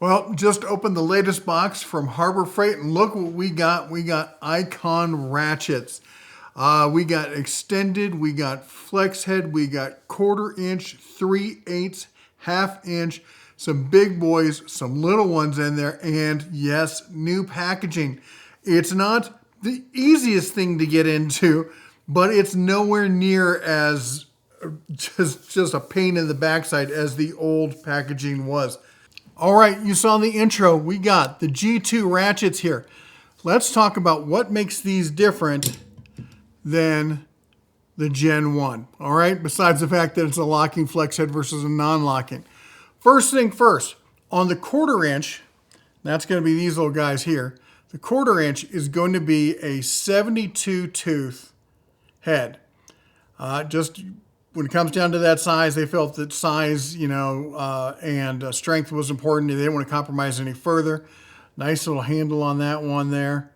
Well, just opened the latest box from Harbor Freight and look what we got. We got Icon ratchets. We got extended, we got flex head, we got 1/4 inch, 3/8, 1/2 inch, some big boys, some little ones in there, and yes, new packaging. It's not the easiest thing to get into, but it's nowhere near as just a pain in the backside as the old packaging was. All right, you saw the intro. We got the G2 ratchets here. Let's talk about what makes these different than the Gen 1. All right, besides the fact that it's a locking flex head versus a non-locking. First thing first, on the 1/4 inch, that's going to be these little guys here. The 1/4 inch is going to be a 72 tooth head. Just when it comes down to that size, they felt that size, and strength was important. They didn't want to compromise any further. Nice little handle on that one there.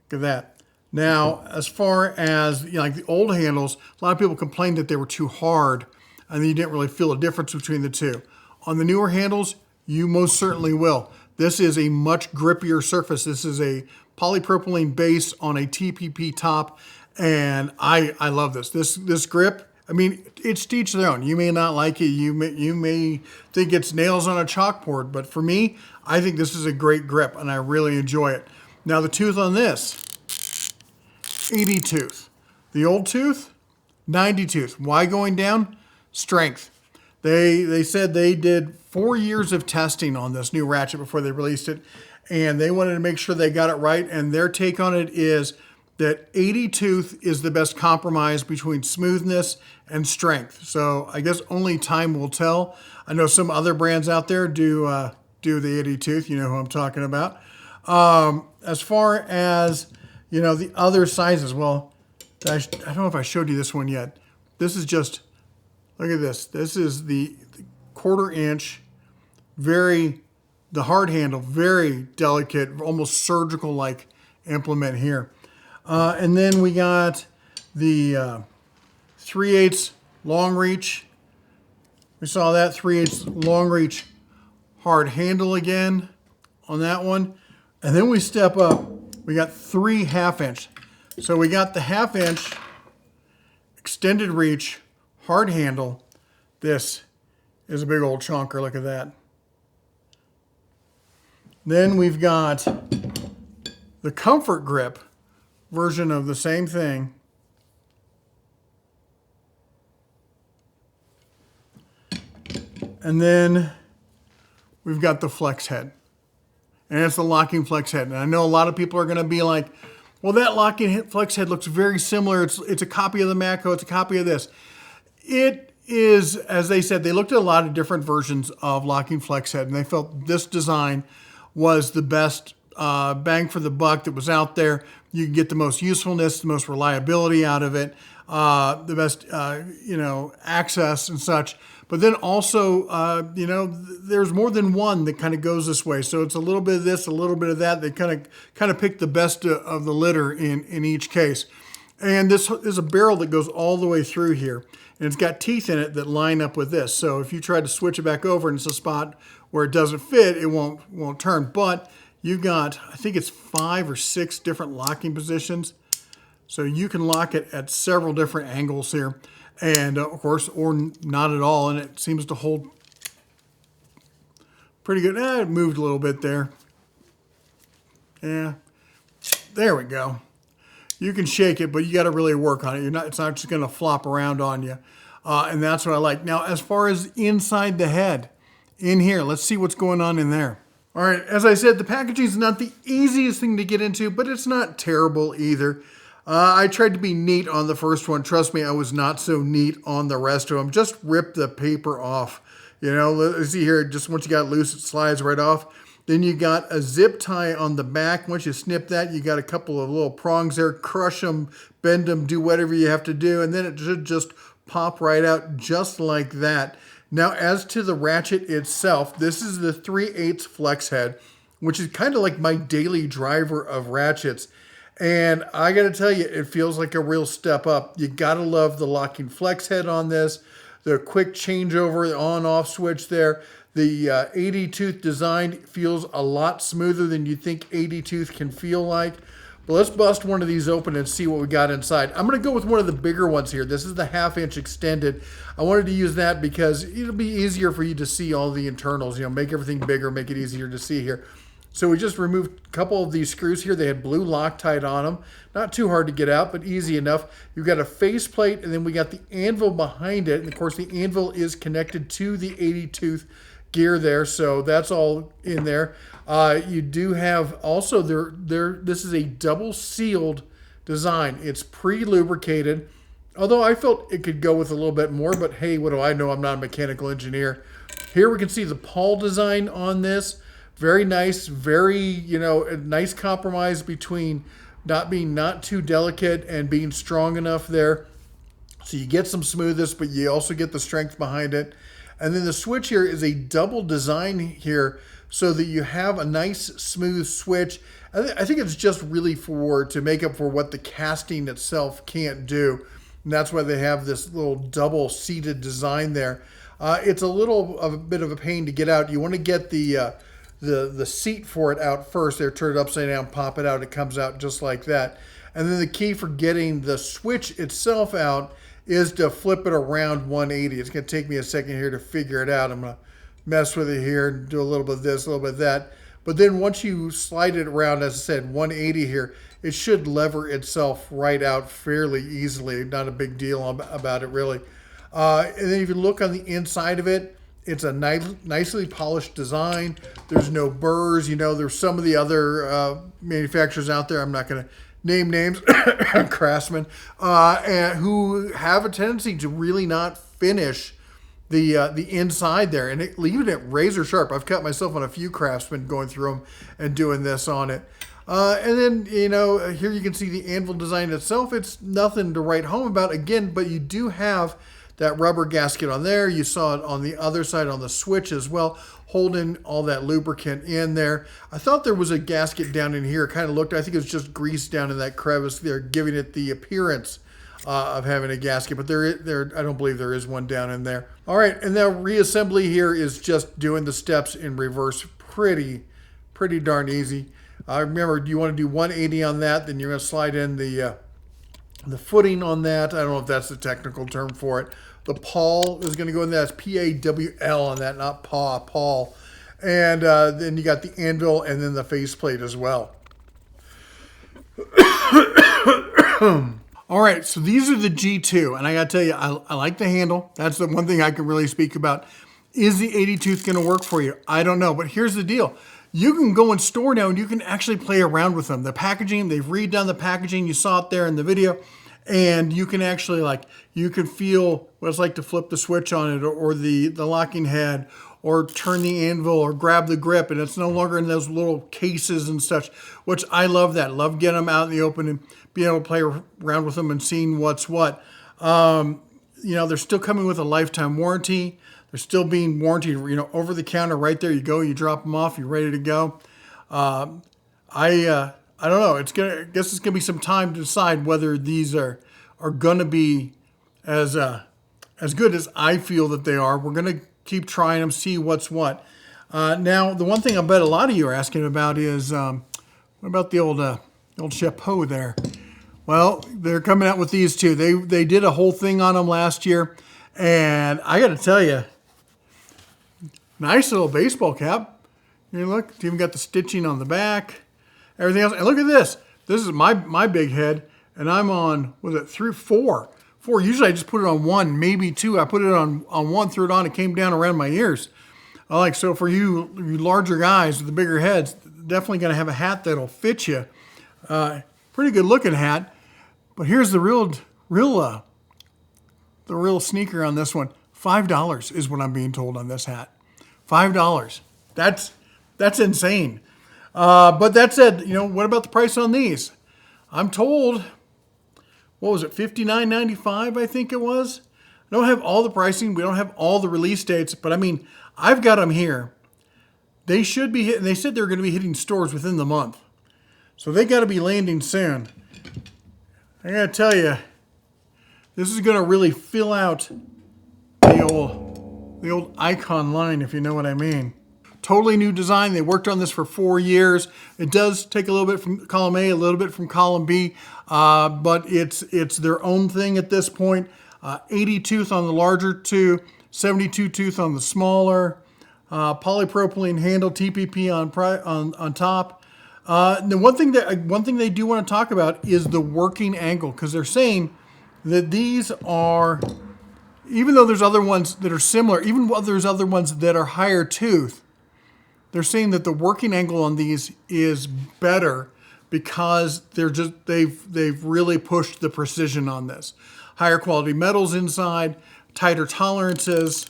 Look at that. Now, as far as like the old handles, a lot of people complained that they were too hard, and you didn't really feel a difference between the two. On the newer handles, you most certainly will. This is a much grippier surface. This is a polypropylene base on a TPP top, and I love this. This grip. I mean, it's to each their own. You may not like it. You may think it's nails on a chalkboard, but for me, I think this is a great grip, and I really enjoy it. Now, the tooth on this, 80 tooth. The old tooth, 90 tooth. Why going down? Strength. They said they did 4 years of testing on this new ratchet before they released it, and they wanted to make sure they got it right, and their take on it is that 80 tooth is the best compromise between smoothness and strength. So I guess only time will tell. I know some other brands out there do the 80 tooth. You know who I'm talking about. As far as the other sizes, well, I don't know if I showed you this one yet. This is just, look at this. This is the 1/4 inch, the hard handle, very delicate, almost surgical-like implement here. And then we got the 3/8 long reach. We saw that 3/8 long reach hard handle again on that one. And then we step up. We got 3 1/2 inch. So we got the 1/2 inch extended reach hard handle. This is a big old chonker. Look at that. Then we've got the comfort grip version of the same thing. And then we've got the flex head. And it's the locking flex head. And I know a lot of people are going to be like, well, that locking flex head looks very similar. It's a copy of the Mako. It's a copy of this. It is, as they said, they looked at a lot of different versions of locking flex head, and they felt this design was the best bang for the buck that was out there. You can get the most usefulness, the most reliability out of it, the best, access and such. But then also, there's more than one that kind of goes this way. So it's a little bit of this, a little bit of that. They kind of pick the best of the litter in each case. And this is a barrel that goes all the way through here. And it's got teeth in it that line up with this. So if you try to switch it back over and it's a spot where it doesn't fit, it won't turn. But you've got, I think it's 5 or 6 different locking positions. So you can lock it at several different angles here. And of course, or not at all. And it seems to hold pretty good. It moved a little bit there. Yeah, there we go. You can shake it, but you got to really work on it. It's not just going to flop around on you. And that's what I like. Now, as far as inside the head, in here, let's see what's going on in there. All right, as I said, the packaging is not the easiest thing to get into, but it's not terrible either. I tried to be neat on the first one. Trust me, I was not so neat on the rest of them. Just rip the paper off. Let's see here, just once you got it loose, it slides right off. Then you got a zip tie on the back. Once you snip that, you got a couple of little prongs there. Crush them, bend them, do whatever you have to do, and then it should just pop right out just like that. Now, as to the ratchet itself, this is the 3/8 flex head, which is kind of like my daily driver of ratchets. And I got to tell you, it feels like a real step up. You got to love the locking flex head on this, the quick changeover, the on-off switch there. The 80 tooth design feels a lot smoother than you think 80 tooth can feel like. But let's bust one of these open and see what we got inside. I'm going to go with one of the bigger ones here. This is the 1/2 inch extended. I wanted to use that because it'll be easier for you to see all the internals. You know, make everything bigger, make it easier to see here. So we just removed a couple of these screws here. They had blue Loctite on them. Not too hard to get out, but easy enough. You've got a faceplate, and then we got the anvil behind it. And of course, the anvil is connected to the 80 tooth gear there, so that's all in there. You do have also this is a double sealed design. It's pre-lubricated, although I felt it could go with a little bit more, but hey, what do I know? I'm not a mechanical engineer. Here we can see the pawl design on this. Very nice, very, you know, a nice compromise between not too delicate and being strong enough there. So you get some smoothness, but you also get the strength behind it. And then the switch here is a double design here so that you have a nice smooth switch. I think it's just really to make up for what the casting itself can't do. And that's why they have this little double seated design there. It's a bit of a pain to get out. You want to get the seat for it out first. There, turn it upside down, pop it out. It comes out just like that. And then the key for getting the switch itself out is to flip it around 180. It's going to take me a second here to figure it out. I'm going to mess with it here and do a little bit of this, a little bit of that. But then once you slide it around, as I said, 180 here, it should lever itself right out fairly easily. Not a big deal about it, really. And then if you look on the inside of it, it's a nicely polished design. There's no burrs. You know, there's some of the other manufacturers out there. I'm not going to name names, Craftsman, and who have a tendency to really not finish the inside there, and leaving it razor sharp. I've cut myself on a few Craftsman going through them and doing this on it. And then, you know, here you can see the anvil design itself. It's nothing to write home about, again, but you do have that rubber gasket on there. You saw it on the other side on the switch as well, holding all that lubricant in there. I thought there was a gasket down in here. It kind of looked, I think it was just grease down in that crevice there, giving it the appearance of having a gasket, but I don't believe there is one down in there. All right, and now reassembly here is just doing the steps in reverse. Pretty darn easy. Remember, you want to do 180 on that, then you're going to slide in the footing on that. I don't know if that's the technical term for it. The pawl is going to go in there. That's P-A-W-L on that, not pawl. And then you got the anvil and then the faceplate as well. All right, so these are the G2. And I got to tell you, I like the handle. That's the one thing I can really speak about. Is the 80 tooth going to work for you? I don't know, but here's the deal. You can go in store now and you can actually play around with them. The packaging, they've redone the packaging. You saw it there in the video. And you can actually, you can feel what it's like to flip the switch on it, or the locking head, or turn the anvil, or grab the grip. And it's no longer in those little cases and such, which I love that. Love getting them out in the open and being able to play around with them and seeing what's what. You know, they're still coming with a lifetime warranty. They're still being warranted, you know, over the counter right there. You go, you drop them off, you're ready to go. I don't know. I guess it's gonna be some time to decide whether these are gonna be as good as I feel that they are. We're gonna keep trying them, see what's what. Now, the one thing I bet a lot of you are asking about is what about the old chapeau there? Well, they're coming out with these too. They did a whole thing on them last year, and I got to tell you, nice little baseball cap. You look, it's even got the stitching on the back. Everything else. And look at this. This is my big head, and I'm on, was it 3, 4? 4. Usually I just put it on 1, maybe 2. I put it on 1, threw it on, it came down around my ears. So for you larger guys with the bigger heads, definitely going to have a hat that'll fit you. Pretty good looking hat. But here's the real sneaker on this one. $5 is what I'm being told on this hat. $5. That's insane. But that said, you know, what about the price on these? I'm told, what was it, $59.95, I think it was? I don't have all the pricing. We don't have all the release dates, but I mean, I've got them here. They should be hitting, they said they're going to be hitting stores within the month. So they got to be landing soon. I got to tell you, this is going to really fill out the old the old Icon line, if you know what I mean. Totally new design. They worked on this for 4 years. It does take a little bit from column A, a little bit from column B, but it's their own thing at this point. 80 tooth on the larger two, 72 tooth on the smaller, polypropylene handle, TPP on top. The one thing they do want to talk about is the working angle, because they're saying that these are, even though there's other ones that are similar, even though there's other ones that are higher tooth, they're saying that the working angle on these is better because they've really pushed the precision on this. Higher quality metals inside, tighter tolerances,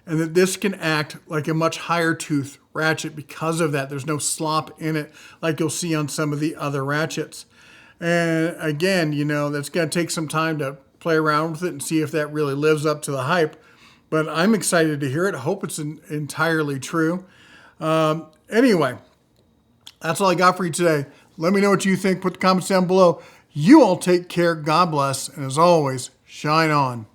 and that this can act like a much higher tooth ratchet because of that. There's no slop in it like you'll see on some of the other ratchets. And again, that's going to take some time to play around with it and see if that really lives up to the hype. But I'm excited to hear it. I hope it's entirely true. Anyway, that's all I got for you today. Let me know what you think. Put the comments down below. You all take care. God bless. And as always, shine on.